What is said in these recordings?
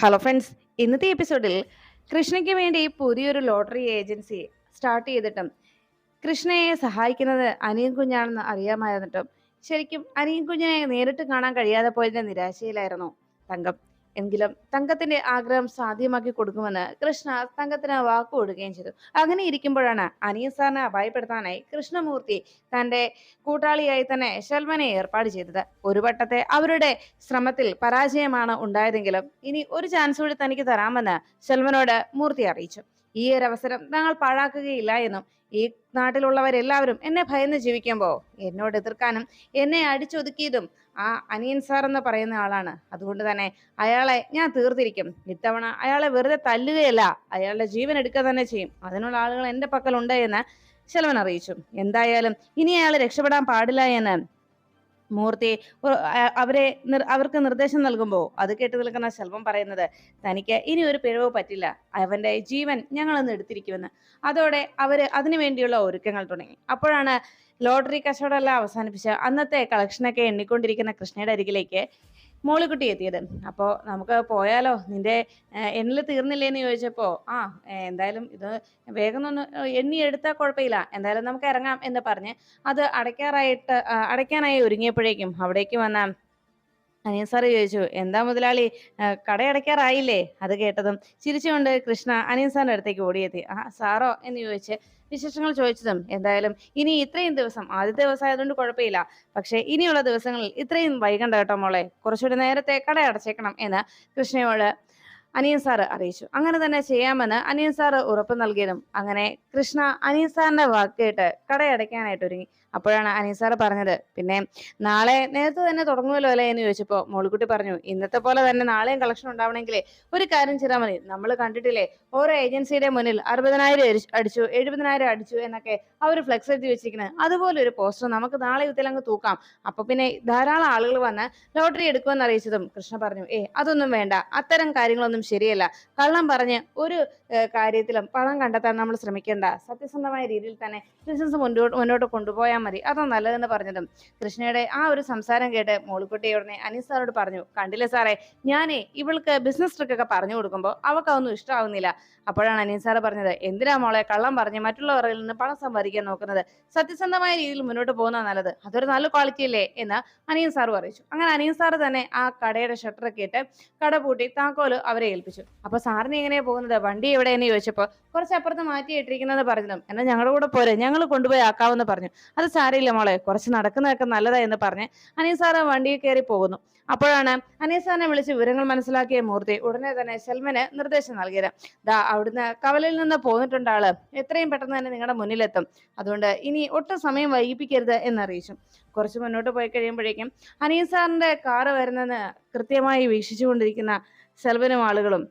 Hello friends, ഇന്നത്തെ എപ്പിസോഡിൽ കൃഷ്ണയ്ക്ക് വേണ്ടി പുതിയൊരു ലോട്ടറി ഏജൻസി സ്റ്റാർട്ട് ചെയ്തിട്ടും കൃഷ്ണയെ സഹായിക്കുന്നത് അനിയൻ കുഞ്ഞാണെന്ന് അറിയാമായിരുന്നിട്ടും ശരിക്കും അനിയൻ കുഞ്ഞിനെ നേരിട്ട് കാണാൻ കഴിയാതെ പോയതിന്റെ നിരാശയിലായിരുന്നു തങ്കം. എങ്കിലും തങ്കത്തിന്റെ ആഗ്രഹം സാധ്യമാക്കി കൊടുക്കുമെന്ന് കൃഷ്ണ തങ്കത്തിന് വാക്കു കൊടുക്കുകയും ചെയ്തു. അങ്ങനെ ഇരിക്കുമ്പോഴാണ് അനിയൻ സാറിനെ അപായപ്പെടുത്താനായി കൃഷ്ണമൂർത്തി തന്റെ കൂട്ടാളിയായി തന്നെ ശൽമനെ ഏർപ്പാട് ചെയ്തത്. ഒരു വട്ടത്തെ അവരുടെ ശ്രമത്തിൽ പരാജയമാണ് ഉണ്ടായതെങ്കിലും ഇനി ഒരു ചാൻസ് കൂടി തനിക്ക് തരാമെന്ന് ശൽമനോട് മൂർത്തി അറിയിച്ചു. ഈ ഒരു അവസരം തങ്ങൾ പാഴാക്കുകയില്ല എന്നും ഈ നാട്ടിലുള്ളവരെല്ലാവരും എന്നെ ഭയന്ന് ജീവിക്കുമ്പോൾ എന്നോട് എതിർക്കാനും എന്നെ അടിച്ചൊതുക്കിയതും ആ അനിയൻ സാർ എന്ന് പറയുന്ന ആളാണ്. അതുകൊണ്ട് തന്നെ അയാളെ ഞാൻ തീർത്തിരിക്കും. ഇത്തവണ അയാളെ വെറുതെ തല്ലുകയല്ല, അയാളുടെ ജീവൻ എടുക്കുക തന്നെ ചെയ്യും. അതിനുള്ള ആളുകൾ എന്റെ പക്കലുണ്ട് എന്ന് ശെൽവൻ അറിയിച്ചു. എന്തായാലും ഇനി അയാൾ രക്ഷപ്പെടാൻ പാടില്ല എന്ന് മൂർത്തി അവർക്ക് നിർദ്ദേശം നൽകുമ്പോൾ അത് കേട്ട് നിൽക്കുന്ന ശെൽവം പറയുന്നത്, തനിക്ക് ഇനി ഒരു പിഴവ് പറ്റില്ല, അവന്റെ ജീവൻ ഞങ്ങളൊന്ന് എടുത്തിരിക്കുമെന്ന്. അതോടെ അവര് അതിനു വേണ്ടിയുള്ള ഒരുക്കങ്ങൾ തുടങ്ങി. അപ്പോഴാണ് ലോട്ടറി കച്ചവടമെല്ലാം അവസാനിപ്പിച്ച് അന്നത്തെ കളക്ഷനൊക്കെ എണ്ണിക്കൊണ്ടിരിക്കുന്ന കൃഷ്ണയുടെ അരികിലേക്ക് മോളിക്കുട്ടി എത്തിയത്. അപ്പോൾ നമുക്ക് പോയാലോ, നിന്റെ എണ്ണിൽ തീർന്നില്ലേന്ന് ചോദിച്ചപ്പോൾ എന്തായാലും ഇത് വേഗം ഒന്ന് എണ്ണി എടുത്താൽ കുഴപ്പമില്ല, എന്തായാലും നമുക്ക് ഇറങ്ങാം എന്ന് പറഞ്ഞ് അത് അടയ്ക്കാനായി ഒരുങ്ങിയപ്പോഴേക്കും അവിടേക്ക് വന്ന അനിയൻ സാറ് ചോദിച്ചു, എന്താ മുതലാളി, കടയടയ്ക്കാറായില്ലേ? അത് കേട്ടതും ചിരിച്ചുകൊണ്ട് കൃഷ്ണ അനിയൻ സാറിന്റെ അടുത്തേക്ക് ഓടിയെത്തി. സാറോ എന്ന് ചോദിച്ച് വിശേഷങ്ങൾ ചോദിച്ചതും, എന്തായാലും ഇനി ഇത്രയും ദിവസം, ആദ്യത്തെ ദിവസം ആയതുകൊണ്ട് കുഴപ്പമില്ല, പക്ഷെ ഇനിയുള്ള ദിവസങ്ങളിൽ ഇത്രയും വൈകണ്ട കേട്ടോ മോളെ, കുറച്ചുകൂടി നേരത്തെ കട അടച്ചേക്കണം എന്ന് കൃഷ്ണയോട് അനിയൻ സാറ് അറിയിച്ചു. അങ്ങനെ തന്നെ ചെയ്യാമെന്ന് അനിയൻ സാറ് ഉറപ്പ് നൽകിയതും അങ്ങനെ കൃഷ്ണ അനിയൻ സാറിന്റെ വാക്ക് കേട്ട് കടയടയ്ക്കാനായിട്ട് ഒരുങ്ങി. അപ്പോഴാണ് അനിയൻ സാറ് പറഞ്ഞത്, പിന്നെ നാളെ നേരത്തെ തന്നെ തുടങ്ങുമല്ലോ അല്ലേ എന്ന് ചോദിച്ചപ്പോൾ മോളിക്കുട്ടി പറഞ്ഞു, ഇന്നത്തെ പോലെ തന്നെ നാളെയും കളക്ഷൻ ഉണ്ടാവണമെങ്കിലേ ഒരു കാര്യം ചെയ്താൽ മതി. നമ്മൾ കണ്ടിട്ടില്ലേ, ഓരോ ഏജൻസിയുടെ മുന്നിൽ 60,000 അടിച്ചു, 70,000 അടിച്ചു എന്നൊക്കെ അവർ ഫ്ലെക്സ് എഴുതി വെച്ചിരിക്കുന്നത്. അതുപോലെ ഒരു പോസ്റ്റർ നമുക്ക് നാളെ ഇതിലങ്ങ് തൂക്കാം. അപ്പൊ പിന്നെ ധാരാളം ആളുകൾ വന്ന് ലോട്ടറി എടുക്കുമെന്ന് അറിയിച്ചതും കൃഷ്ണ പറഞ്ഞു, അതൊന്നും വേണ്ട, അത്തരം കാര്യങ്ങളൊന്നും ശരിയല്ല. കള്ളം പറഞ്ഞ് ഒരു കാര്യത്തിലും പണം കണ്ടെത്താൻ നമ്മൾ ശ്രമിക്കേണ്ട. സത്യസന്ധമായ രീതിയിൽ തന്നെ ബിസിനസ് മുന്നോട്ട് കൊണ്ടുപോയാൽ മതി, അതാ നല്ലതെന്ന് പറഞ്ഞതും കൃഷ്ണയുടെ ആ ഒരു സംസാരം കേട്ട് മോളിക്കുട്ടി ഉടനെ അനീസ് സാറോട് പറഞ്ഞു, കണ്ടില്ലേ സാറേ, ഞാനേ ഇവൾക്ക് ബിസിനസ് ട്രിക്കൊക്കെ പറഞ്ഞു കൊടുക്കുമ്പോൾ അവൾക്ക് അതൊന്നും ഇഷ്ടമാവുന്നില്ല. അപ്പോഴാണ് അനീസ് സാറ് പറഞ്ഞത്, എന്തിനാ മോളെ കള്ളം പറഞ്ഞ് മറ്റുള്ളവരിൽ നിന്ന് പണം സമ്പാദിക്കാൻ നോക്കുന്നത്? സത്യസന്ധമായ രീതിയിൽ മുന്നോട്ട് പോകുന്നതാണ് നല്ലത്, അതൊരു നല്ല ക്വാളിറ്റി അല്ലേ എന്ന് അനിയൻ സാറ് അറിയിച്ചു. അങ്ങനെ അനിയൻ സാറ് തന്നെ ആ കടയുടെ ഷട്ടറൊക്കെ ഇട്ട് കട പൂട്ടി താക്കോല് അവരെ ഏൽപ്പിച്ചു. അപ്പൊ സാറിന് എങ്ങനെയാ പോകുന്നത്, വണ്ടി എവിടെയെന്ന് ചോദിച്ചപ്പോൾ കുറച്ചപ്പുറത്ത് മാറ്റിയിട്ടിരിക്കുന്നത് പറഞ്ഞതും, എന്നാൽ ഞങ്ങളുടെ കൂടെ പോരെ, ഞങ്ങൾ കൊണ്ടുപോയി ആക്കാമെന്ന് പറഞ്ഞു. അത് സാരമില്ല മോളെ, കുറച്ച് നടക്കുന്നതൊക്കെ നല്ലതാ എന്ന് പറഞ്ഞ് അനീസ് സാറ് വണ്ടിയിൽ കയറി പോകുന്നു. അപ്പോഴാണ് അനീസ് സാറിനെ വിളിച്ച് വിവരങ്ങൾ മനസ്സിലാക്കിയ മൂർത്തി ഉടനെ തന്നെ സെൽമന് നിർദ്ദേശം നൽകിയത്, അവിടുന്ന് കവലയിൽ നിന്ന് പോന്നിട്ടുണ്ട് ആള്, എത്രയും പെട്ടെന്ന് തന്നെ നിങ്ങളുടെ മുന്നിലെത്തും, അതുകൊണ്ട് ഇനി ഒട്ടും സമയം വൈകിപ്പിക്കരുത് എന്നറിയിച്ചു. കുറച്ച് മുന്നോട്ട് പോയി കഴിയുമ്പോഴേക്കും അനീസ് സാറിന്റെ കാറ് വരുന്നെന്ന് കൃത്യമായി വീക്ഷിച്ചുകൊണ്ടിരിക്കുന്ന സെൽവനും ആളുകളും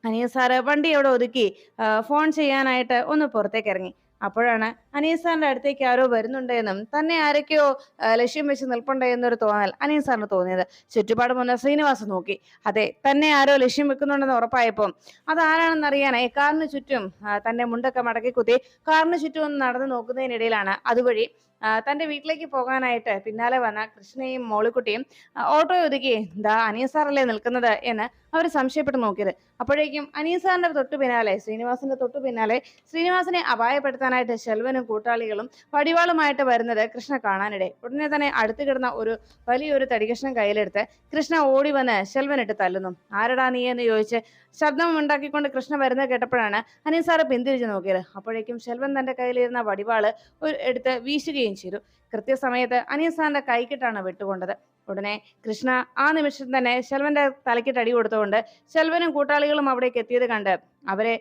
അനീസ് സാറ് വണ്ടി അവിടെ ഒതുക്കി ഫോൺ ചെയ്യാനായിട്ട് ഒന്ന് പുറത്തേക്ക് ഇറങ്ങി. അപ്പോഴാണ് അനീസ് സാറിന്റെ അടുത്തേക്ക് ആരോ വരുന്നുണ്ട് എന്നും തന്നെ ആരൊക്കെയോ ലക്ഷ്യം വെച്ച് നിൽപ്പുണ്ട് എന്നൊരു തോന്നൽ അനീസ് സാറിന് തോന്നിയത്. ചുറ്റുപാട് മുന്നേ ശ്രീനിവാസ് നോക്കി. അതെ, തന്നെ ആരോ ലക്ഷ്യം വെക്കുന്നുണ്ടെന്ന് ഉറപ്പായപ്പോൾ അത് ആരാണെന്ന് അറിയാനായി കാറിന് ചുറ്റും തന്റെ മുണ്ടൊക്കെ മടക്കി കുത്തി കാറിന് ചുറ്റും ഒന്ന് നടന്നു നോക്കുന്നതിനിടയിലാണ് അതുവഴി തന്റെ വീട്ടിലേക്ക് പോകാനായിട്ട് പിന്നാലെ വന്ന കൃഷ്ണയും മോളിക്കുട്ടിയും ഓട്ടോ ഒതുക്കി അനീസ് സാറല്ലേ നിൽക്കുന്നത് എന്ന് അവർ സംശയപ്പെട്ട് നോക്കിയത്. അപ്പോഴേക്കും അനീസ് സാറിന്റെ തൊട്ടു പിന്നാലെ ശ്രീനിവാസിനെ അപായപ്പെടുത്താനായിട്ട് ശെൽവനും കൂട്ടാളികളും വടിവാളുമായിട്ട് വരുന്നത് കൃഷ്ണ കാണാനിടെ ഉടനെ തന്നെ അടുത്ത് കിടന്ന ഒരു വലിയൊരു തടികഷ്ണം കയ്യിലെടുത്ത് കൃഷ്ണ ഓടി വന്ന് ശെൽവനിട്ട് തല്ലുന്നു. ആരടാ നീ എന്ന് ചോദിച്ച് ശബ്ദം ഉണ്ടാക്കിക്കൊണ്ട് കൃഷ്ണ വരുന്നത് കേട്ടപ്പോഴാണ് അനീസ് സാറ് പിന്തിരിഞ്ഞു നോക്കിയത്. അപ്പോഴേക്കും ശെൽവൻ തന്റെ കയ്യിലിരുന്ന വടിവാള് എടുത്ത് വീശുകയും ചെയ്തു. കൃത്യസമയത്ത് അനീസ് സാറിന്റെ കൈക്കിട്ടാണ് വിട്ടുകൊണ്ടത്. ഉടനെ കൃഷ്ണ ആ നിമിഷം തന്നെ ശെൽവന്റെ തലക്കിട്ട് അടി കൊടുത്തുകൊണ്ട് ശെൽവനും കൂട്ടാളികളും അവിടേക്ക് എത്തിയത് കണ്ട് അവരെ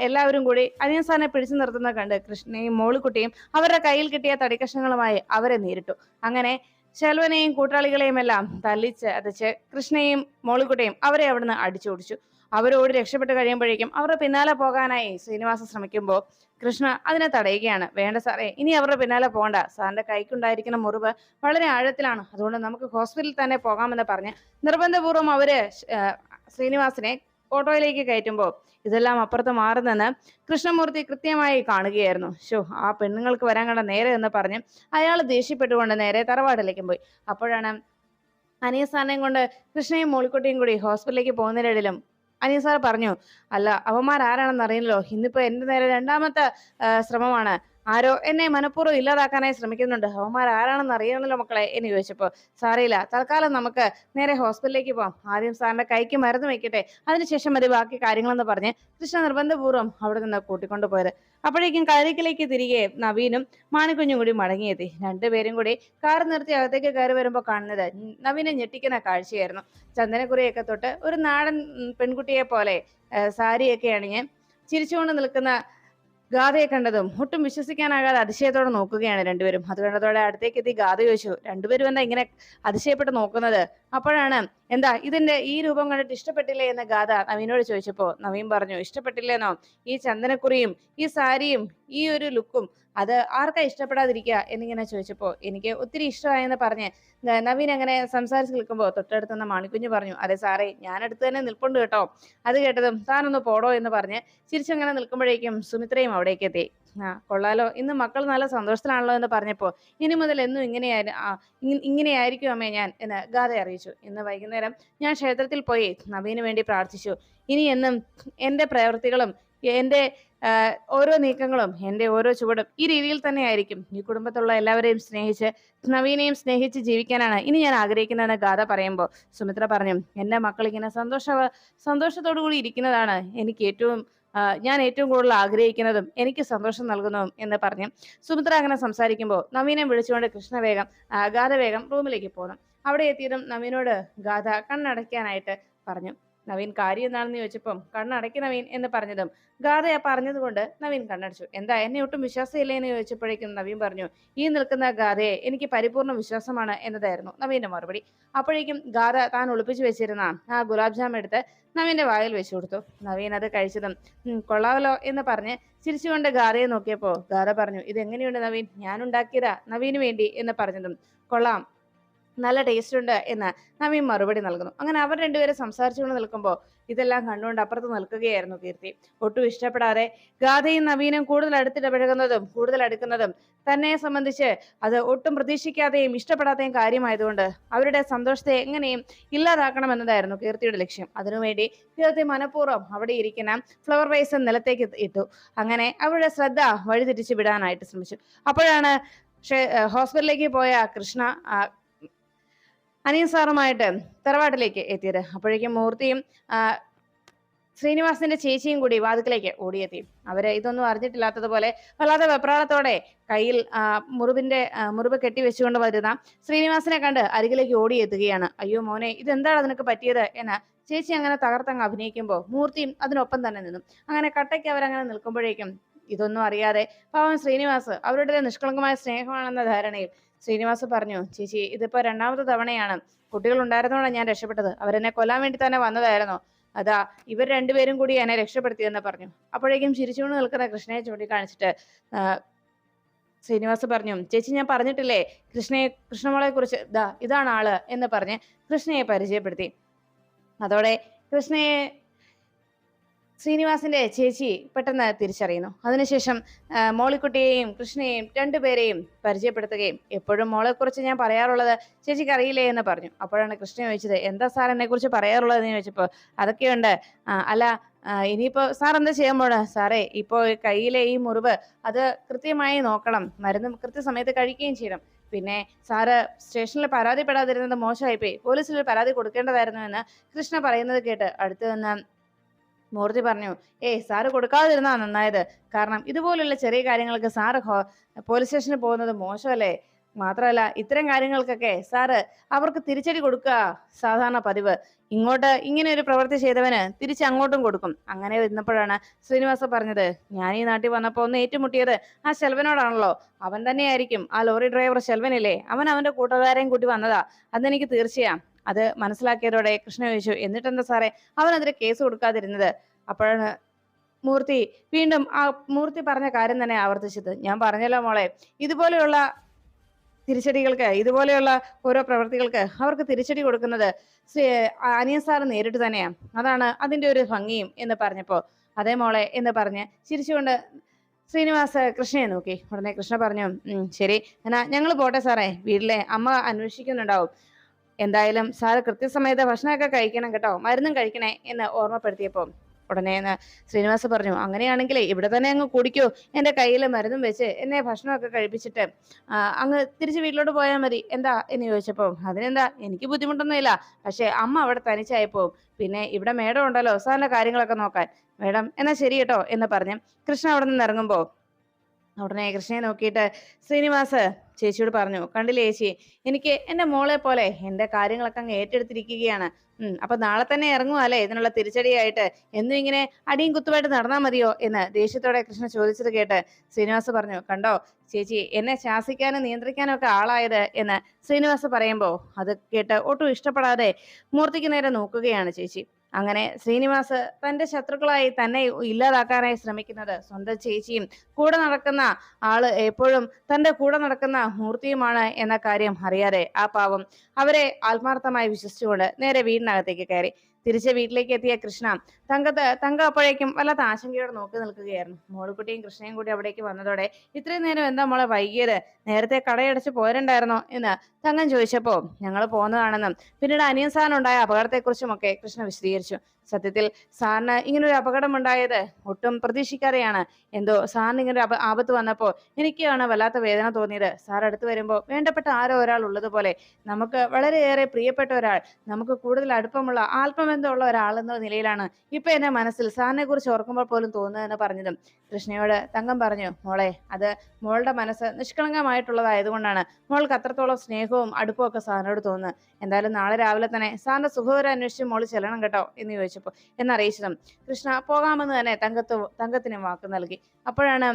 എല്ലാവരും കൂടി അനിയൻ സാറിനെ പിടിച്ചു നിർത്തുന്നത് കണ്ട് കൃഷ്ണയും മോളിക്കുട്ടിയും അവരുടെ കയ്യിൽ കിട്ടിയ തടിക്കഷ്ണങ്ങളുമായി അവരെ നേരിട്ടു. അങ്ങനെ ശെൽവനെയും കൂട്ടാളികളെയും എല്ലാം തല്ലിച്ച് അതച്ച് കൃഷ്ണയും മോളിക്കുട്ടിയും അവരെ അവിടുന്ന് അടിച്ചോടിച്ചു. അവരോട് രക്ഷപ്പെട്ട് കഴിയുമ്പോഴേക്കും അവരുടെ പിന്നാലെ പോകാനായി ശ്രീനിവാസ ശ്രമിക്കുമ്പോൾ കൃഷ്ണ അതിനെ തടയുകയാണ്. വേണ്ട സാറേ, ഇനി അവരുടെ പിന്നാലെ പോകണ്ട, സാറിന്റെ കൈക്കുണ്ടായിരിക്കുന്ന മുറിവ് വളരെ ആഴത്തിലാണ്, അതുകൊണ്ട് നമുക്ക് ഹോസ്പിറ്റലിൽ തന്നെ പോകാമെന്ന് പറഞ്ഞ് നിർബന്ധപൂർവ്വം അവര് ശ്രീനിവാസിനെ ഓട്ടോയിലേക്ക് കയറ്റുമ്പോൾ ഇതെല്ലാം അപ്പുറത്ത് മാറുന്നെന്ന് കൃഷ്ണമൂർത്തി കൃത്യമായി കാണുകയായിരുന്നു. ആ പെണ്ണുങ്ങൾക്ക് വരാൻ കണ്ട നേരെ എന്ന് പറഞ്ഞ് അയാൾ ദേഷ്യപ്പെട്ടുകൊണ്ട് നേരെ തറവാട്ടിലേക്കും പോയി. അപ്പോഴാണ് അനീസ് സാറിനെയും കൊണ്ട് കൃഷ്ണയും മോളിക്കുട്ടിയും കൂടി ഹോസ്പിറ്റലിലേക്ക് പോകുന്നതിനിടയിലും അനിയൻ സാർ പറഞ്ഞു, അല്ല അവന്മാരാരാണെന്ന് അറിയില്ലല്ലോ, ഇന്നിപ്പോ എന്റെ നേരെ രണ്ടാമത്തെ ശ്രമമാണ്. ആരോ എന്നെ മനഃപൂർവ്വം ഇല്ലാതാക്കാനായി ശ്രമിക്കുന്നുണ്ട്. അവന്മാരാരാണെന്ന് അറിയണമല്ലോ മക്കളെ എന്ന് ചോദിച്ചപ്പോ, സാരയില്ല, തൽക്കാലം നമുക്ക് നേരെ ഹോസ്പിറ്റലിലേക്ക് പോവാം. ആദ്യം സാറിന്റെ കൈക്ക് മരുന്ന് വെക്കട്ടെ, അതിനുശേഷം മതി ബാക്കി കാര്യങ്ങളെന്ന് പറഞ്ഞ് കൃഷ്ണ നിർബന്ധപൂർവ്വം അവിടെ നിന്ന് കൂട്ടിക്കൊണ്ടുപോയത്. അപ്പോഴേക്കും കരിക്കിലേക്ക് തിരികെ നവീനും മാണിക്കുഞ്ഞും കൂടി മടങ്ങിയെത്തി. രണ്ടുപേരും കൂടി കാർ നിർത്തി അകത്തേക്ക് കയറി വരുമ്പോൾ കാണുന്നത് നവീനെ ഞെട്ടിക്കുന്ന കാഴ്ചയായിരുന്നു. ചന്ദനക്കുറിയൊക്കെ തൊട്ട് ഒരു നാടൻ പെൺകുട്ടിയെ പോലെ സാരിയൊക്കെ അണിഞ്ഞ് ചിരിച്ചുകൊണ്ട് നിൽക്കുന്ന ഗാഥയെ കണ്ടതും ഒട്ടും വിശ്വസിക്കാനാകാതെ അതിശയത്തോടെ നോക്കുകയാണ് രണ്ടുപേരും. അത് കണ്ടതോടെ അടുത്തേക്ക് എത്തി ഗാഥ ചോദിച്ചു, രണ്ടുപേരും എന്താ ഇങ്ങനെ അതിശയപ്പെട്ട് നോക്കുന്നത്? അപ്പോഴാണ്, എന്താ ഇതിന്റെ ഈ രൂപം കണ്ടിട്ട് ഇഷ്ടപ്പെട്ടില്ലേ എന്ന് ഗാഥ നവീനോട് ചോദിച്ചപ്പോ നവീൻ പറഞ്ഞു, ഇഷ്ടപ്പെട്ടില്ലേന്നോ? ഈ ചന്ദനക്കുറിയും ഈ സാരിയും ഈ ഒരു ലുക്കും അത് ആർക്കാ ഇഷ്ടപ്പെടാതിരിക്കുക എന്നിങ്ങനെ ചോദിച്ചപ്പോ എനിക്ക് ഒത്തിരി ഇഷ്ടമായെന്ന് പറഞ്ഞ് നവീൻ അങ്ങനെ സംസാരിച്ച് നിൽക്കുമ്പോൾ തൊട്ടടുത്തുനിന്ന് മാണിക്കുഞ്ഞ് പറഞ്ഞു, അതെ സാറേ, ഞാൻ അടുത്ത് തന്നെ നിൽപ്പുണ്ട് കേട്ടോ. അത് കേട്ടതും താനൊന്ന് പോടോ എന്ന് പറഞ്ഞ് ചിരിച്ചങ്ങനെ നിൽക്കുമ്പോഴേക്കും സുമിത്രയും അവിടേക്ക് എത്തി. കൊള്ളാലോ, ഇന്ന് മക്കൾ നല്ല സന്തോഷത്തിലാണല്ലോ എന്ന് പറഞ്ഞപ്പോ, ഇനി മുതൽ എന്നും ഇങ്ങനെയായിരിക്കും അമ്മേ ഞാൻ എന്ന് ഗാഥ അറിയിച്ചു. ഇന്ന് വൈകുന്നേരം ഞാൻ ക്ഷേത്രത്തിൽ പോയി നവീന് വേണ്ടി പ്രാർത്ഥിച്ചു. ഇനി എന്നും എന്റെ പ്രവൃത്തികളും എന്റെ ഓരോ നീക്കങ്ങളും എന്റെ ഓരോ ചുവടും ഈ രീതിയിൽ തന്നെ ആയിരിക്കും. ഈ കുടുംബത്തുള്ള എല്ലാവരെയും സ്നേഹിച്ച് നവീനെയും സ്നേഹിച്ച് ജീവിക്കാനാണ് ഇനി ഞാൻ ആഗ്രഹിക്കുന്നതെന്ന് ഗാഥ പറയുമ്പോൾ സുമിത്ര പറഞ്ഞു, എന്റെ മക്കൾ ഇങ്ങനെ സന്തോഷത്തോടു കൂടി ഇരിക്കുന്നതാണ് ഞാൻ ഏറ്റവും കൂടുതൽ ആഗ്രഹിക്കുന്നതും എനിക്ക് സന്തോഷം നൽകുന്നതും എന്ന് പറഞ്ഞ് സുമിത്ര അങ്ങനെ സംസാരിക്കുമ്പോൾ നവീനെ വിളിച്ചുകൊണ്ട് ഗാഥ വേഗം റൂമിലേക്ക് പോന്നു. അവിടെ എത്തിയതും നവീനോട് ഗാഥ കണ്ണടയ്ക്കാനായിട്ട് പറഞ്ഞു. നവീൻ കാര്യം എന്താണെന്ന് ചോദിച്ചപ്പം കണ്ണടയ്ക്ക് നവീൻ എന്ന് പറഞ്ഞതും ഗാഥ പറഞ്ഞതുകൊണ്ട് നവീൻ കണ്ണടച്ചു. എന്താ, എന്നെ ഒട്ടും വിശ്വാസമില്ലേ എന്ന് ചോദിച്ചപ്പോഴേക്കും നവീൻ പറഞ്ഞു, ഈ നിൽക്കുന്ന ഗാഥയെ എനിക്ക് പരിപൂർണ്ണ വിശ്വാസമാണ് എന്നതായിരുന്നു നവീന്റെ മറുപടി. അപ്പോഴേക്കും ഗാഥ താൻ ഒളിപ്പിച്ചു വെച്ചിരുന്ന ആ ഗുലാബ് ജാം എടുത്ത് നവീന്റെ വായിൽ വെച്ചു കൊടുത്തു. നവീൻ അത് കഴിച്ചതും കൊള്ളാമല്ലോ എന്ന് പറഞ്ഞ് ചിരിച്ചുകൊണ്ട് ഗാഥയെ നോക്കിയപ്പോ ഗാഥ പറഞ്ഞു, ഇത് എങ്ങനെയുണ്ട് നവീൻ, ഞാൻ ഉണ്ടാക്കിയതാ നവീന് വേണ്ടി എന്ന് പറഞ്ഞതും കൊള്ളാം, നല്ല ടേസ്റ്റ് ഉണ്ട് എന്ന് നവീൻ മറുപടി നൽകുന്നു. അങ്ങനെ അവർ രണ്ടുപേരും സംസാരിച്ചുകൊണ്ട് നിൽക്കുമ്പോൾ ഇതെല്ലാം കണ്ടുകൊണ്ട് അപ്പുറത്ത് നിൽക്കുകയായിരുന്നു കീർത്തി. ഒട്ടും ഇഷ്ടപ്പെടാതെ ഗാഥയും നവീനും കൂടുതൽ അടുത്തിടപഴകുന്നതും കൂടുതൽ അടുക്കുന്നതും തന്നെ സംബന്ധിച്ച് അത് ഒട്ടും പ്രതീക്ഷിക്കാതെയും ഇഷ്ടപ്പെടാതെയും കാര്യമായതുകൊണ്ട് അവരുടെ സന്തോഷത്തെ എങ്ങനെയും ഇല്ലാതാക്കണം എന്നതായിരുന്നു കീർത്തിയുടെ ലക്ഷ്യം. അതിനുവേണ്ടി കീർത്തി മനഃപൂർവ്വം അവിടെ ഇരിക്കുന്ന ഫ്ലവർ വൈസ് നിലത്തേക്ക് ഇട്ടു. അങ്ങനെ അവരുടെ ശ്രദ്ധ വഴിതിരിച്ചു വിടാനായിട്ട് ശ്രമിച്ചു. അപ്പോഴാണ് ഹോസ്പിറ്റലിലേക്ക് പോയ കൃഷ്ണ അനിയൻ സാറുമായിട്ട് തറവാട്ടിലേക്ക് എത്തിയത്. അപ്പോഴേക്കും മൂർത്തിയും ശ്രീനിവാസിന്റെ ചേച്ചിയും കൂടി വാതിക്കലേക്ക് ഓടിയെത്തി. അവര് ഇതൊന്നും അറിഞ്ഞിട്ടില്ലാത്തതുപോലെ വല്ലാതെ വെപ്രാളത്തോടെ കയ്യിൽ മുറിവ് കെട്ടിവെച്ചുകൊണ്ട് വരുന്ന ശ്രീനിവാസിനെ കണ്ട് അരികിലേക്ക് ഓടിയെത്തുകയാണ്. അയ്യോ മോനെ, ഇതെന്താണ് നിനക്ക് പറ്റിയത് എന്ന് ചേച്ചി അങ്ങനെ തകർത്തങ്ങ് അഭിനയിക്കുമ്പോൾ മൂർത്തിയും അതിനൊപ്പം തന്നെ നിന്നു. അങ്ങനെ കട്ടയ്ക്ക് അവരങ്ങനെ നിൽക്കുമ്പോഴേക്കും ഇതൊന്നും അറിയാതെ പാവം ശ്രീനിവാസ് അവരുടെ നിഷ്കളങ്കമായ സ്നേഹമാണെന്ന ധാരണയിൽ ശ്രീനിവാസ് പറഞ്ഞു, ചേച്ചി ഇതിപ്പോ രണ്ടാമത്തെ തവണയാണ്. കുട്ടികൾ ഉണ്ടായിരുന്നോണ്ടാണ് ഞാൻ രക്ഷപ്പെട്ടത്. അവരെന്നെ കൊല്ലാൻ വേണ്ടി തന്നെ വന്നതായിരുന്നു. അതാ ഇവർ രണ്ടുപേരും കൂടി എന്നെ രക്ഷപ്പെടുത്തിയെന്ന് പറഞ്ഞു. അപ്പോഴേക്കും ചിരിച്ചുകൊണ്ട് നിൽക്കുന്ന കൃഷ്ണയെ ചൂണ്ടിക്കാണിച്ചിട്ട് ശ്രീനിവാസ് പറഞ്ഞു, ചേച്ചി ഞാൻ പറഞ്ഞിട്ടില്ലേ കൃഷ്ണമോളെ കുറിച്ച്, ഇതാണ് ആള് എന്ന് പറഞ്ഞ് കൃഷ്ണയെ പരിചയപ്പെടുത്തി. അതോടെ കൃഷ്ണയെ ശ്രീനിവാസിന്റെ ചേച്ചി പെട്ടെന്ന് തിരിച്ചറിയുന്നു. അതിനുശേഷം മോളിക്കുട്ടിയെയും കൃഷ്ണയെയും രണ്ടുപേരെയും പരിചയപ്പെടുത്തുകയും എപ്പോഴും മോളെക്കുറിച്ച് ഞാൻ പറയാറുള്ളത് ചേച്ചിക്ക് അറിയില്ലേ എന്ന് പറഞ്ഞു. അപ്പോഴാണ് കൃഷ്ണ ചോദിച്ചത്, എന്താ സാർ എന്നെ കുറിച്ച് പറയാറുള്ളത് എന്ന് ചോദിച്ചപ്പോൾ അതൊക്കെയുണ്ട്. അല്ല ഇനിയിപ്പോ സാർ എന്താ ചെയ്യാൻ പോണ? സാറേ, ഇപ്പോ കയ്യിലെ ഈ മുറിവ് അത് കൃത്യമായി നോക്കണം, മരുന്ന് കൃത്യസമയത്ത് കഴിക്കുകയും ചെയ്യണം. പിന്നെ സാറ് സ്റ്റേഷനിൽ പരാതിപ്പെടാതിരുന്നത് മോശമായിപ്പോയി, പോലീസിൽ പരാതി കൊടുക്കേണ്ടതായിരുന്നു എന്ന് കൃഷ്ണ പറയുന്നത് കേട്ട് അടുത്ത് നിന്ന് മൂർത്തി പറഞ്ഞു, സാറ് കൊടുക്കാതിരുന്നാ നന്നായത്. കാരണം ഇതുപോലുള്ള ചെറിയ കാര്യങ്ങൾക്ക് സാറ് പോലീസ് സ്റ്റേഷനിൽ പോകുന്നത് മോശമല്ലേ? മാത്രമല്ല ഇത്തരം കാര്യങ്ങൾക്കൊക്കെ സാറ് അവർക്ക് തിരിച്ചടി കൊടുക്കുക സാധാരണ പതിവ്. ഇങ്ങനെ ഒരു പ്രവൃത്തി ചെയ്തവന് തിരിച്ച് അങ്ങോട്ടും കൊടുക്കും. അങ്ങനെ വരുന്നപ്പോഴാണ് ശ്രീനിവാസ പറഞ്ഞത്, ഞാൻ ഈ നാട്ടിൽ വന്നപ്പോ ഒന്ന് ഏറ്റുമുട്ടിയത് ആ ശെൽവനോടാണല്ലോ. അവൻ തന്നെയായിരിക്കും ആ ലോറി ഡ്രൈവർ ശെൽവനില്ലേ, അവന്റെ കൂട്ടുകാരെയും കൂട്ടി വന്നതാ, അതെനിക്ക് തീർച്ചയാ. അത് മനസ്സിലാക്കിയതോടെ കൃഷ്ണ ചോദിച്ചു, എന്നിട്ടെന്താ സാറേ അവനെതിരെ കേസ് കൊടുക്കാതിരുന്നത്? അപ്പോഴാണ് മൂർത്തി പറഞ്ഞ കാര്യം തന്നെ ആവർത്തിച്ചത്, ഞാൻ പറഞ്ഞല്ലോ മോളെ, ഇതുപോലെയുള്ള തിരിച്ചടികൾക്ക്, ഇതുപോലെയുള്ള ഓരോ പ്രവൃത്തികൾക്ക് അവർക്ക് തിരിച്ചടി കൊടുക്കുന്നത് അനിയൻ സാറ് നേരിട്ട് തന്നെയാണ്. അതാണ് അതിന്റെ ഒരു ഭംഗിയും എന്ന് പറഞ്ഞപ്പോ അതേ മോളെ എന്ന് പറഞ്ഞ് ചിരിച്ചുകൊണ്ട് ശ്രീനിവാസ് കൃഷ്ണയെ നോക്കി. ഉടനെ കൃഷ്ണ പറഞ്ഞു, ശരി എന്നാ ഞങ്ങൾ പോട്ടെ സാറേ, വീട്ടിലെ അമ്മ അന്വേഷിക്കുന്നുണ്ടാവും, എന്തായാലും സാറ് കൃത്യസമയത്ത് ഭക്ഷണമൊക്കെ കഴിക്കണം കേട്ടോ, മരുന്നും കഴിക്കണേ എന്ന് ഓർമ്മപ്പെടുത്തിയപ്പോൾ ഉടനെ ശ്രീനിവാസ് പറഞ്ഞു, അങ്ങനെയാണെങ്കിലേ ഇവിടെ തന്നെ അങ്ങ് കുടിക്കൂ, എന്റെ കയ്യിൽ മരുന്നും വെച്ച് എന്നെ ഭക്ഷണമൊക്കെ കഴിപ്പിച്ചിട്ട് അങ്ങ് തിരിച്ച് വീട്ടിലോട്ട് പോയാൽ മതി, എന്താ എന്ന് ചോദിച്ചപ്പോൾ അതിനെന്താ, എനിക്ക് ബുദ്ധിമുട്ടൊന്നുമില്ല, പക്ഷെ അമ്മ അവിടെ തനിച്ചായപ്പോ പിന്നെ ഇവിടെ മേഡം ഉണ്ടല്ലോ സാറിന്റെ കാര്യങ്ങളൊക്കെ നോക്കാൻ. മേഡം എന്നാ ശരി കേട്ടോ എന്ന് പറഞ്ഞ് കൃഷ്ണ അവിടെ നിന്ന് ഇറങ്ങുമ്പോ ഉടനെ കൃഷ്ണയെ നോക്കിയിട്ട് ശ്രീനിവാസ് ചേച്ചിയോട് പറഞ്ഞു, കണ്ടില്ലേ ചേച്ചി, എനിക്ക് എന്റെ മോളെ പോലെ എന്റെ കാര്യങ്ങളൊക്കെ അങ്ങ് ഏറ്റെടുത്തിരിക്കുകയാണ്. അപ്പൊ നാളെ തന്നെ ഇറങ്ങുവല്ലേ ഇതിനുള്ള തിരിച്ചടിയായിട്ട്, എന്നും ഇങ്ങനെ അടിയും കുത്തുമായിട്ട് നടന്നാൽ മതിയോ എന്ന് ദേഷ്യത്തോടെ കൃഷ്ണ ചോദിച്ചത് കേട്ട് ശ്രീനിവാസ് പറഞ്ഞു, കണ്ടോ ചേച്ചി എന്നെ ശാസിക്കാനും നിയന്ത്രിക്കാനും ഒക്കെ ആളായത് എന്ന് ശ്രീനിവാസ് പറയുമ്പോ അത് കേട്ട് ഒട്ടും ഇഷ്ടപ്പെടാതെ മൂർത്തിക്ക് നേരെ നോക്കുകയാണ് ചേച്ചി. അങ്ങനെ ശ്രീനിവാസ് തന്റെ ശത്രുക്കളായി തന്നെ ഇല്ലാതാക്കാനായി ശ്രമിക്കുന്നത് സ്വന്തം ചേച്ചിയും കൂടെ നടക്കുന്ന ആള് എപ്പോഴും തന്റെ കൂടെ നടക്കുന്ന മൂർത്തിയുമാണ് എന്ന കാര്യം അറിയാതെ ആ പാവം അവരെ ആത്മാർത്ഥമായി വിശ്വസിച്ചുകൊണ്ട് നേരെ വീടിനകത്തേക്ക് കയറി. തിരിച്ച് വീട്ടിലേക്ക് എത്തിയ കൃഷ്ണ തങ്ക അപ്പോഴേക്കും വല്ലാത്ത ആശങ്കയോടെ നോക്കി നിൽക്കുകയായിരുന്നു. മോളുകുട്ടിയും കൃഷ്ണയും കൂടി അവിടേക്ക് വന്നതോടെ, ഇത്രയും നേരം എന്താ മോളെ വൈകിയത്, നേരത്തെ കടയടച്ച് പോരണ്ടായിരുന്നോ എന്ന് തങ്കം ചോദിച്ചപ്പോ ഞങ്ങൾ പോന്നതാണെന്നും പിന്നീട് അനിയൻ സാറിനുണ്ടായ അപകടത്തെക്കുറിച്ചുമൊക്കെ കൃഷ്ണ വിശദീകരിച്ചു. സത്യത്തിൽ സാറിന് ഇങ്ങനൊരു അപകടം ഉണ്ടായത് ഒട്ടും പ്രതീക്ഷിക്കാതെയാണ്. എന്തോ സാറിന് ഇങ്ങനെ ആപത്ത് വന്നപ്പോ എനിക്കാണ് വല്ലാത്ത വേദന തോന്നിയത്. സാർ അടുത്ത് വരുമ്പോൾ വേണ്ടപ്പെട്ട ആരോ ഒരാൾ ഉള്ളതുപോലെ, നമുക്ക് വളരെയേറെ പ്രിയപ്പെട്ട ഒരാൾ, നമുക്ക് കൂടുതൽ അടുപ്പമുള്ള ആത്മബന്ധമുള്ള ഒരാളെന്ന നിലയിലാണ് ഇപ്പൊ എന്റെ മനസ്സിൽ സാറിനെ കുറിച്ച് ഓർക്കുമ്പോൾ പോലും തോന്നുന്നതെന്ന് പറഞ്ഞതും കൃഷ്ണയോട് തങ്കം പറഞ്ഞു, മോളെ അത് മോളുടെ മനസ്സ് നിഷ്കളങ്കമായിട്ടുള്ളതായതുകൊണ്ടാണ് മോൾക്ക് അത്രത്തോളം സ്നേഹവും അടുപ്പവും ഒക്കെ സാറിനോട് തോന്നുന്നത്. എന്തായാലും നാളെ രാവിലെ തന്നെ സാറിന്റെ സുഖവിവരം അന്വേഷിച്ച് മോള് ചെല്ലണം കേട്ടോ എന്ന് ചോദിച്ചപ്പോൾ എന്നറിയിച്ചതും കൃഷ്ണ പോകാമെന്ന് തന്നെ തങ്കത്തിന് വാക്ക് നൽകി. അപ്പോഴാണ്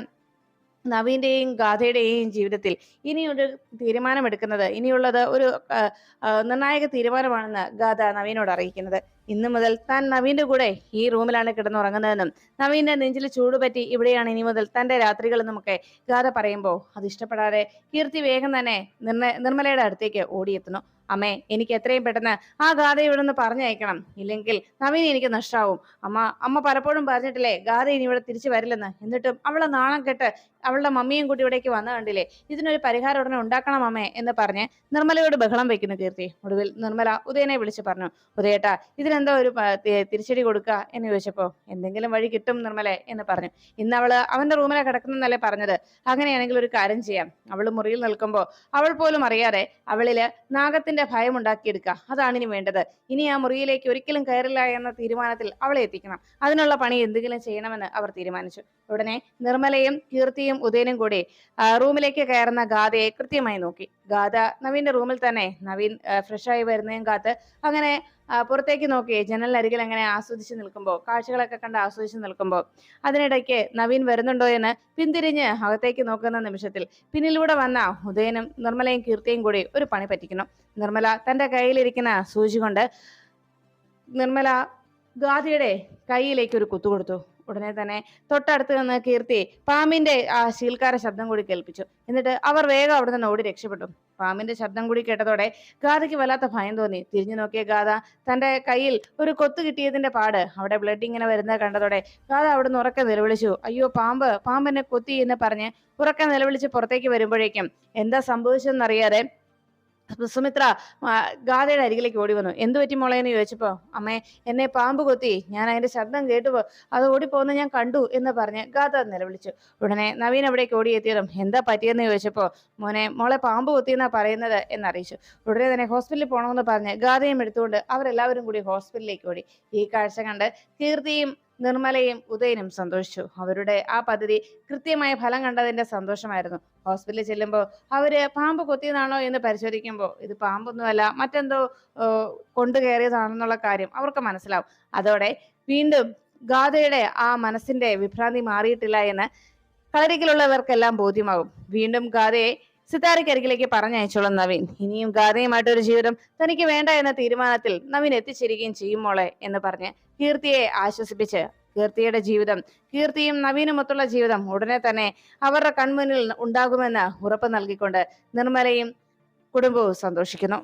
നവീന്റെയും ഗാഥയുടെയും ജീവിതത്തിൽ ഇനിയൊരു തീരുമാനമെടുക്കുന്നത്, ഇനിയുള്ളത് ഒരു നിർണായക തീരുമാനമാണെന്ന് ഗാഥ നവീനോട് അറിയിക്കുന്നത്. ഇന്നു മുതൽ താൻ നവീന്റെ കൂടെ ഈ റൂമിലാണ് കിടന്നുറങ്ങുന്നതെന്നും നവീന്റെ നെഞ്ചിൽ ചൂടുപറ്റി ഇവിടെയാണ് ഇനി മുതൽ തന്റെ രാത്രികൾ എന്നുമൊക്കെ ഗാഥ പറയുമ്പോൾ അത് ഇഷ്ടപ്പെടാതെ കീർത്തി വേഗം തന്നെ നിർമ്മലയുടെ അടുത്തേക്ക് ഓടിയെത്തുന്നു. അമ്മേ, എനിക്ക് എത്രയും പെട്ടെന്ന് ആ ഗാഥ ഇവിടെ നിന്ന് പറഞ്ഞയക്കണം, ഇല്ലെങ്കിൽ നവീൻ എനിക്ക് നഷ്ടാവും. അമ്മ പലപ്പോഴും പറഞ്ഞിട്ടില്ലേ ഗാഥ ഇനി ഇവിടെ തിരിച്ചു വരില്ലെന്ന്, എന്നിട്ടും അവളെ നാണം കെട്ട് അവളുടെ മമ്മിയും കൂട്ടി ഇവിടേക്ക് വന്നു കണ്ടില്ലേ, ഇതിനൊരു പരിഹാരം ഉടനെ ഉണ്ടാക്കണം അമ്മേ എന്ന് പറഞ്ഞ് നിർമ്മലയോട് ബഹളം വെക്കുന്നു കീർത്തി. ഒടുവിൽ നിർമ്മല ഉദയനെ വിളിച്ചു പറഞ്ഞു, ഉദയേട്ടാ ഇതിനെന്താ ഒരു തിരിച്ചടി കൊടുക്കുക എന്ന് ചോദിച്ചപ്പോ എന്തെങ്കിലും വഴി കിട്ടും നിർമ്മലെ എന്ന് പറഞ്ഞു. ഇന്ന് അവള് അവന്റെ റൂമിലെ കിടക്കുന്നല്ലേ പറഞ്ഞത്, അങ്ങനെയാണെങ്കിൽ ഒരു കാര്യം ചെയ്യാം, അവള് മുറിയിൽ നിൽക്കുമ്പോ അവൾ പോലും അറിയാതെ അവളില് നാഗത്തിന്റെ ഭയം ഉണ്ടാക്കിയെടുക്കുക, അതാണ് ഇനി വേണ്ടത്. ഇനി ആ മുറിയിലേക്ക് ഒരിക്കലും കയറില്ല എന്ന തീരുമാനത്തിൽ അവളെ എത്തിക്കണം. അതിനുള്ള പണി എന്തെങ്കിലും ചെയ്യണമെന്ന് അവർ തീരുമാനിച്ചു. ഉടനെ നിർമ്മലയും കീർത്തിയും ഉദയനും കൂടി റൂമിലേക്ക് കയറുന്ന ഗാഥയെ കൃത്യമായി നോക്കി. ഗാഥ നവീന്റെ റൂമിൽ തന്നെ നവീൻ ഫ്രഷായി വരുന്നതും കാത്ത് അങ്ങനെ പുറത്തേക്ക് നോക്കി ജനലിനരികിൽ അങ്ങനെ ആസ്വദിച്ച് നിൽക്കുമ്പോൾ, കാഴ്ചകളൊക്കെ കണ്ട് ആസ്വദിച്ച് നിൽക്കുമ്പോൾ അതിനിടയ്ക്ക് നവീൻ വരുന്നുണ്ടോ എന്ന് പിന്തിരിഞ്ഞ് അകത്തേക്ക് നോക്കുന്ന നിമിഷത്തിൽ പിന്നിലൂടെ വന്ന ഉദയനും നിർമ്മലയും കീർത്തിയും കൂടി ഒരു പണി പറ്റിക്കണം. നിർമ്മല തന്റെ കയ്യിലിരിക്കുന്ന സൂചി കൊണ്ട് നിർമ്മല ഗാഥയുടെ കൈയിലേക്ക് ഒരു കുത്തു കൊടുത്തു. ഉടനെ തന്നെ തൊട്ടടുത്ത് നിന്ന് കീർത്തി പാമ്പിന്റെ ആ ശീൽക്കാര ശബ്ദം കൂടി കേൾപ്പിച്ചു. എന്നിട്ട് അവർ വേഗം അവിടെ നിന്ന് ഓടി രക്ഷപ്പെട്ടു. പാമ്പിന്റെ ശബ്ദം കൂടി കേട്ടതോടെ ഗാഥയ്ക്ക് വല്ലാത്ത ഭയം തോന്നി. തിരിഞ്ഞു നോക്കിയ ഗാഥ തന്റെ കയ്യിൽ ഒരു കൊത്തു കിട്ടിയതിന്റെ പാട്, അവിടെ ബ്ലഡ് ഇങ്ങനെ വരുന്നത് കണ്ടതോടെ ഗാഥ അവിടെ നിന്ന് ഉറക്കെ നിലവിളിച്ചു, അയ്യോ പാമ്പെന്നെ കൊത്തി എന്ന് പറഞ്ഞ് ഉറക്കെ നിലവിളിച്ച് പുറത്തേക്ക് വരുമ്പോഴേക്കും എന്താ സംഭവിച്ചതെന്നറിയാതെ സുമിത്ര ഗാഥയുടെ അരികിലേക്ക് ഓടി വന്നു. എന്തു പറ്റി മോളെ എന്ന് ചോദിച്ചപ്പോ, അമ്മേ എന്നെ പാമ്പ് കൊത്തി, ഞാൻ അതിന്റെ ശബ്ദം കേട്ടു അത് ഓടിപ്പോന്ന് ഞാൻ കണ്ടു എന്ന് പറഞ്ഞ് ഗാഥ നിലവിളിച്ചു. ഉടനെ നവീൻ അവിടേക്ക് ഓടിയെത്തിയതും എന്താ പറ്റിയെന്ന് ചോദിച്ചപ്പോ, മോളെ പാമ്പ് കൊത്തിയെന്നാ പറയുന്നത് എന്നറിയിച്ചു. ഉടനെ തന്നെ ഹോസ്പിറ്റലിൽ പോകണമെന്ന് പറഞ്ഞ് ഗാഥയും എടുത്തുകൊണ്ട് അവരെല്ലാവരും കൂടി ഹോസ്പിറ്റലിലേക്ക് ഓടി. ഈ കാഴ്ച കണ്ട് കീർത്തിയും നിർമ്മലയും ഉദയനും സന്തോഷിച്ചു. അവരുടെ ആ പദ്ധതി കൃത്യമായ ഫലം കണ്ടതിന്റെ സന്തോഷമായിരുന്നു. ഹോസ്പിറ്റലിൽ ചെല്ലുമ്പോൾ അവര് പാമ്പ് കൊത്തിയതാണോ എന്ന് പരിശോധിക്കുമ്പോൾ ഇത് പാമ്പൊന്നുമല്ല, മറ്റെന്തോ കൊണ്ടു കയറിയതാണെന്നുള്ള കാര്യം അവർക്ക് മനസ്സിലാവും. അതോടെ വീണ്ടും ഗാഥയുടെ ആ മനസ്സിന്റെ വിഭ്രാന്തി മാറിയിട്ടില്ല എന്ന് കളരിക്കലുള്ളവർക്കെല്ലാം ബോധ്യമാകും. വീണ്ടും ഗാഥയെ സിതാരയ്ക്കരികിലേക്ക് പറഞ്ഞയച്ചോളും നവീൻ. ഇനിയും ഗാഥയുമായിട്ടൊരു ജീവിതം തനിക്ക് വേണ്ട എന്ന തീരുമാനത്തിൽ നവീൻ എത്തിച്ചേരുകയും ചെയ്യും മോളെ എന്ന് പറഞ്ഞ് കീർത്തിയെ ആശ്വസിപ്പിച്ച് കീർത്തിയുടെ ജീവിതം, കീർത്തിയും നവീനുമൊത്തുള്ള ജീവിതം ഉടനെ തന്നെ അവരുടെ കൺമുന്നിൽ ഉണ്ടാകുമെന്ന് ഉറപ്പ് നൽകിക്കൊണ്ട് നിർമ്മലയും കുടുംബവും സന്തോഷിക്കുന്നു.